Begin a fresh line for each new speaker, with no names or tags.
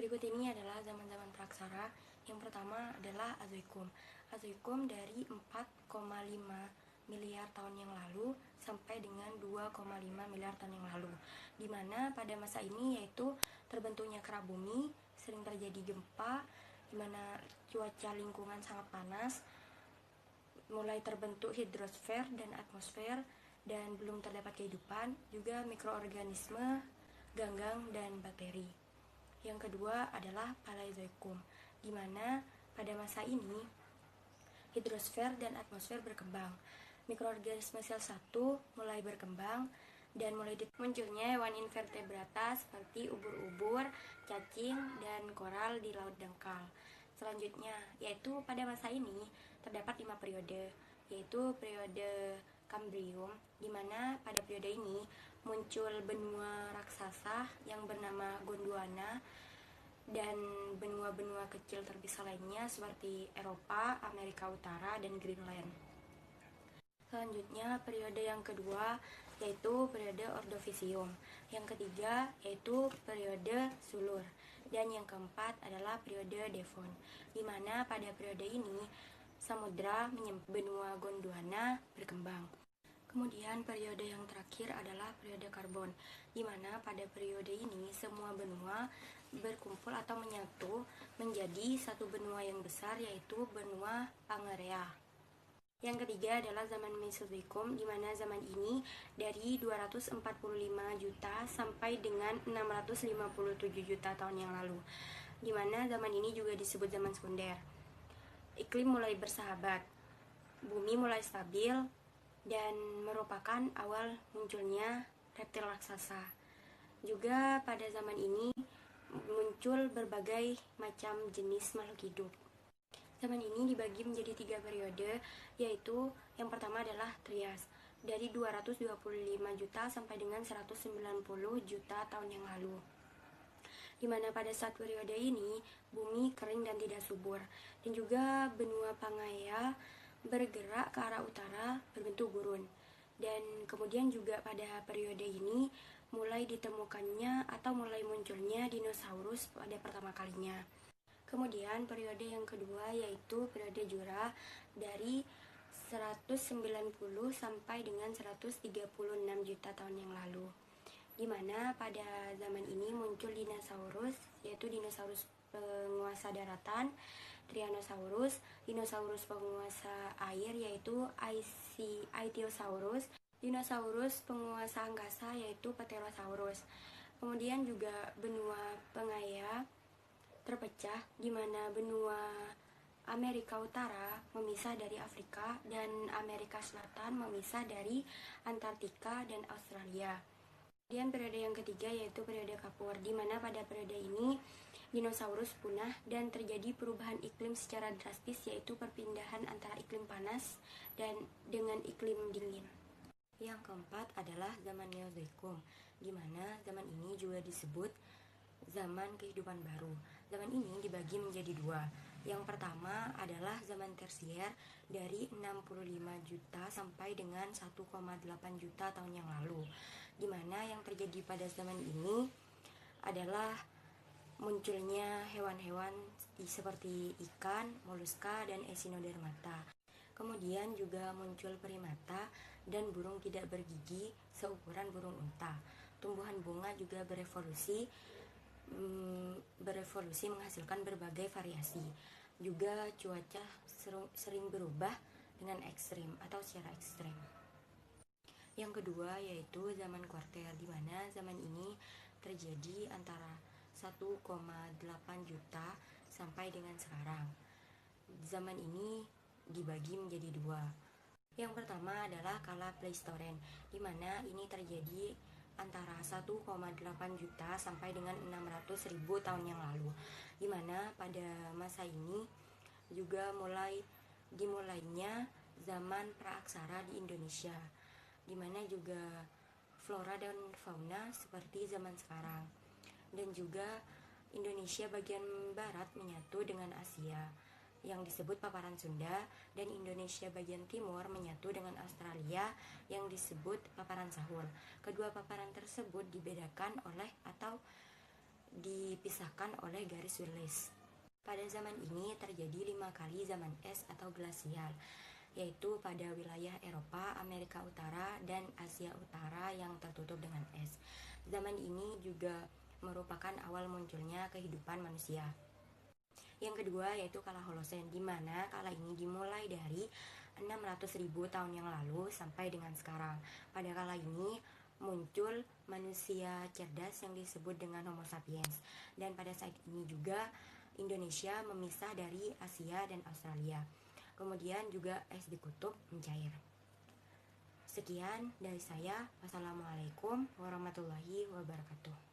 Berikut ini adalah zaman-zaman praksara. Yang pertama adalah Azoikum. Azoikum dari 4,5 miliar tahun yang lalu sampai dengan 2,5 miliar tahun yang lalu, di mana pada masa ini yaitu terbentuknya kerak bumi, sering terjadi gempa, di mana cuaca lingkungan sangat panas, mulai terbentuk hidrosfer dan atmosfer, dan belum terdapat kehidupan, juga mikroorganisme, ganggang, dan bakteri. Yang kedua adalah Paleozoikum, di mana pada masa ini hidrosfer dan atmosfer berkembang. Mikroorganisme sel 1 mulai berkembang dan mulai munculnya hewan invertebrata seperti ubur-ubur, cacing, dan koral di laut dangkal. Selanjutnya, yaitu pada masa ini terdapat 5 periode, yaitu periode Kambrium, di mana pada periode ini muncul benua raksasa yang bernama Gondwana dan benua-benua kecil terpisah lainnya seperti Eropa, Amerika Utara, dan Greenland. Selanjutnya, periode yang kedua yaitu periode Ordovisium. Yang ketiga yaitu periode Silur. Dan yang keempat adalah periode Devon, di mana pada periode ini samudra menyebabkan benua Gondwana berkembang. Kemudian periode yang terakhir adalah periode Karbon, di mana pada periode ini semua benua berkumpul atau menyatu menjadi satu benua yang besar, yaitu benua Pangaea. Yang ketiga adalah zaman Mesozoikum, di mana zaman ini dari 245 juta sampai dengan 657 juta tahun yang lalu, di mana zaman ini juga disebut zaman sekunder. Iklim mulai bersahabat, bumi mulai stabil, dan merupakan awal munculnya reptil raksasa. Juga pada zaman ini muncul berbagai macam jenis makhluk hidup. Zaman ini dibagi menjadi 3 periode, yaitu yang pertama adalah Trias, dari 225 juta sampai dengan 190 juta tahun yang lalu, di mana pada saat periode ini bumi kering dan tidak subur, dan juga benua Pangaea bergerak ke arah utara berbentuk gurun. Dan kemudian juga pada periode ini mulai ditemukannya atau mulai munculnya dinosaurus pada pertama kalinya. Kemudian periode yang kedua yaitu periode Jura, dari 190 sampai dengan 136 juta tahun yang lalu, di mana pada zaman ini muncul dinosaurus, yaitu dinosaurus penguasa daratan Tyrannosaurus, dinosaurus penguasa air yaitu Ichthyosaurus, dinosaurus penguasa angkasa yaitu Pterosaurus. Kemudian juga benua Pangaea terpecah, di mana benua Amerika Utara memisah dari Afrika dan Amerika Selatan memisah dari Antartika dan Australia. Kemudian periode yang ketiga yaitu periode Kapur, di mana pada periode ini dinosaurus punah dan terjadi perubahan iklim secara drastis, yaitu perpindahan antara iklim panas dan dengan iklim dingin. Yang keempat adalah zaman Neozoikum, di mana zaman ini juga disebut zaman kehidupan baru. Zaman ini dibagi menjadi 2. Yang pertama adalah zaman tersier, dari 65 juta sampai dengan 1,8 juta tahun yang lalu, di mana yang terjadi pada zaman ini adalah munculnya hewan-hewan seperti ikan, moluska, dan echinodermata. Kemudian juga muncul primata dan burung tidak bergigi seukuran burung unta. Tumbuhan bunga juga berevolusi menghasilkan berbagai variasi. Juga cuaca sering berubah dengan ekstrim atau secara ekstrim. Yang kedua yaitu zaman kuarter, di mana zaman ini terjadi antara 1,8 juta sampai dengan sekarang. Zaman ini dibagi menjadi 2. Yang pertama adalah kala Pleistoren, di mana ini terjadi antara 1,8 juta sampai dengan 600.000 tahun yang lalu, di mana pada masa ini juga dimulainya zaman praaksara di Indonesia, di mana juga flora dan fauna seperti zaman sekarang. Dan juga Indonesia bagian barat menyatu dengan Asia yang disebut paparan Sunda, dan Indonesia bagian timur menyatu dengan Australia yang disebut paparan Sahul. Kedua paparan tersebut dibedakan oleh atau dipisahkan oleh garis Willis. Pada zaman ini terjadi 5 kali zaman es atau glasial, yaitu pada wilayah Eropa, Amerika Utara, dan Asia Utara yang tertutup dengan es. Zaman ini juga merupakan awal munculnya kehidupan manusia. Yang kedua yaitu kala Holosen, di mana kala ini dimulai dari 600.000 tahun yang lalu sampai dengan sekarang. Pada kala ini muncul manusia cerdas yang disebut dengan Homo sapiens. Dan pada saat ini juga Indonesia memisah dari Asia dan Australia. Kemudian juga es di kutub mencair. Sekian dari saya. Wassalamualaikum warahmatullahi wabarakatuh.